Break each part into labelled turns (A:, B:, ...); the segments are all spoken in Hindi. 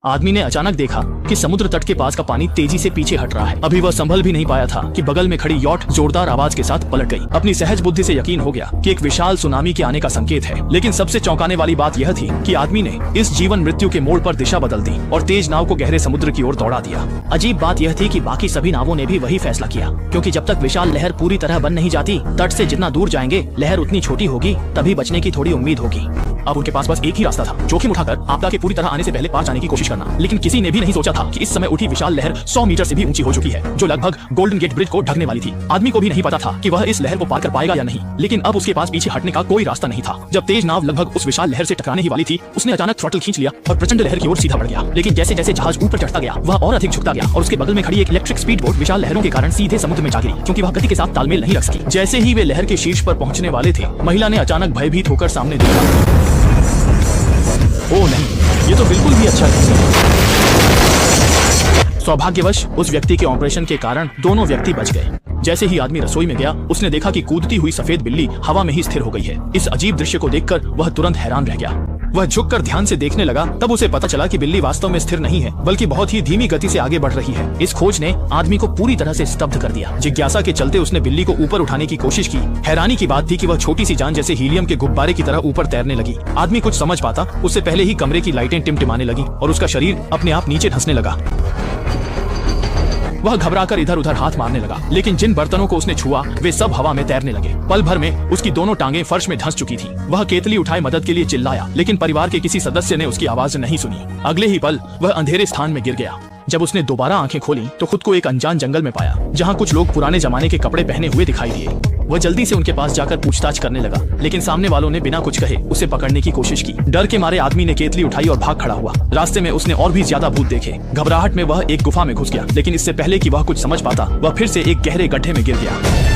A: आदमी ने अचानक देखा कि समुद्र तट के पास का पानी तेजी से पीछे हट रहा है। अभी वह संभल भी नहीं पाया था कि बगल में खड़ी यॉट जोरदार आवाज के साथ पलट गई। अपनी सहज बुद्धि से यकीन हो गया कि एक विशाल सुनामी के आने का संकेत है। लेकिन सबसे चौंकाने वाली बात यह थी कि आदमी ने इस जीवन मृत्यु के मोड़ पर दिशा बदल दी और तेज नाव को गहरे समुद्र की ओर दौड़ा दिया। अजीब बात यह थी कि बाकी सभी नावों ने भी वही फैसला किया, क्योंकि जब तक विशाल लहर पूरी तरह बन नहीं जाती, तट से जितना दूर जाएंगे लहर उतनी छोटी होगी, तभी बचने की थोड़ी उम्मीद होगी। अब उनके पास बस एक ही रास्ता था, जोखिम उठाकर आपदा के पूरी तरह आने से पहले पार जाने की कोशिश करना। लेकिन किसी ने भी नहीं सोचा था कि इस समय उठी विशाल लहर 100 मीटर से भी ऊंची हो चुकी है, जो लगभग गोल्डन गेट ब्रिज को ढकने वाली थी। आदमी को भी नहीं पता था कि वह इस लहर को पार कर पाएगा या नहीं, लेकिन अब उसके पास पीछे हटने का कोई रास्ता नहीं था। जब तेज नाव लगभग उस विशाल लहर से टकराने ही वाली थी, उसने अचानक थ्रॉटल खींच लिया और प्रचंड लहर की ओर सीधा बढ़ गया। लेकिन जैसे जैसे जहाज ऊपर चढ़ता गया, वह और अधिक झुकता गया और उसके बगल में खड़ी एक इलेक्ट्रिक स्पीड बोट विशाल लहरों के कारण सीधे समुद्र में जा गिरी, क्योंकि वह गति के साथ तालमेल नहीं रख सकी। जैसे ही वे लहर के शीर्ष पर पहुंचने वाले थे, महिला ने अचानक भयभीत होकर सामने देखा। ओह नहीं, ये तो बिल्कुल भी अच्छा नहीं। सौभाग्यवश उस व्यक्ति के ऑपरेशन के कारण दोनों व्यक्ति बच गए। जैसे ही आदमी रसोई में गया, उसने देखा कि कूदती हुई सफेद बिल्ली हवा में ही स्थिर हो गई है। इस अजीब दृश्य को देखकर वह तुरंत हैरान रह गया। वह झुककर ध्यान से देखने लगा, तब उसे पता चला कि बिल्ली वास्तव में स्थिर नहीं है, बल्कि बहुत ही धीमी गति से आगे बढ़ रही है। इस खोज ने आदमी को पूरी तरह से स्तब्ध कर दिया। जिज्ञासा के चलते उसने बिल्ली को ऊपर उठाने की कोशिश की। हैरानी की बात थी कि वह छोटी सी जान जैसे हीलियम के गुब्बारे की तरह ऊपर तैरने लगी। आदमी कुछ समझ पाता उससे पहले ही कमरे की लाइटें टिमटिमाने लगी और उसका शरीर अपने आप नीचे धंसने लगा। वह घबराकर इधर उधर हाथ मारने लगा, लेकिन जिन बर्तनों को उसने छुआ वे सब हवा में तैरने लगे। पल भर में उसकी दोनों टांगें फर्श में धंस चुकी थी। वह केतली उठाए मदद के लिए चिल्लाया, लेकिन परिवार के किसी सदस्य ने उसकी आवाज नहीं सुनी। अगले ही पल वह अंधेरे स्थान में गिर गया। जब उसने दोबारा आंखें खोली तो खुद को एक अनजान जंगल में पाया, जहाँ कुछ लोग पुराने जमाने के कपड़े पहने हुए दिखाई दिए। वह जल्दी से उनके पास जाकर पूछताछ करने लगा, लेकिन सामने वालों ने बिना कुछ कहे उसे पकड़ने की कोशिश की। डर के मारे आदमी ने केतली उठाई और भाग खड़ा हुआ। रास्ते में उसने और भी ज्यादा भूत देखे। घबराहट में वह एक गुफा में घुस गया, लेकिन इससे पहले कि वह कुछ समझ पाता, वह फिर से एक गहरे गड्ढे में गिर गया।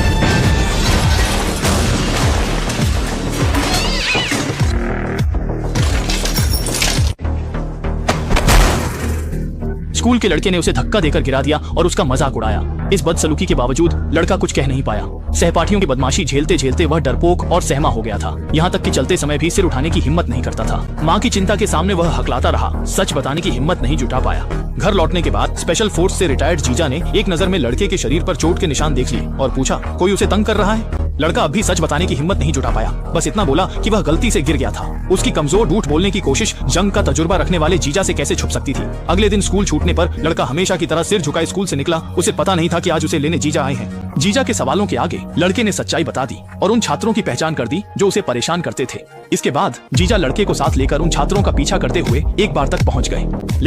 A: स्कूल के लड़के ने उसे धक्का देकर गिरा दिया और उसका मजाक उड़ाया। इस बदसलूकी के बावजूद लड़का कुछ कह नहीं पाया। सहपाठियों की बदमाशी झेलते झेलते वह डरपोक और सहमा हो गया था, यहाँ तक कि चलते समय भी सिर उठाने की हिम्मत नहीं करता था। माँ की चिंता के सामने वह हकलाता रहा, सच बताने की हिम्मत नहीं जुटा पाया। घर लौटने के बाद स्पेशल फोर्स से रिटायर्ड जीजा ने एक नजर में लड़के के शरीर पर चोट के निशान देख लिए और पूछा, कोई उसे तंग कर रहा है? लड़का अब भी सच बताने की हिम्मत नहीं जुटा पाया, बस इतना बोला कि वह गलती से गिर गया था। उसकी कमजोर झूठ बोलने की कोशिश जंग का तजुर्बा रखने वाले जीजा से कैसे छुप सकती थी। अगले दिन स्कूल छूटने पर लड़का हमेशा की तरह सिर झुकाए स्कूल से निकला। उसे पता नहीं था कि आज उसे लेने जीजा आए हैं। जीजा के सवालों के आगे लड़के ने सच्चाई बता दी और उन छात्रों की पहचान कर दी जो उसे परेशान करते थे। इसके बाद जीजा लड़के को साथ लेकर उन छात्रों का पीछा करते हुए एक बार तक पहुंच गए, लेकिन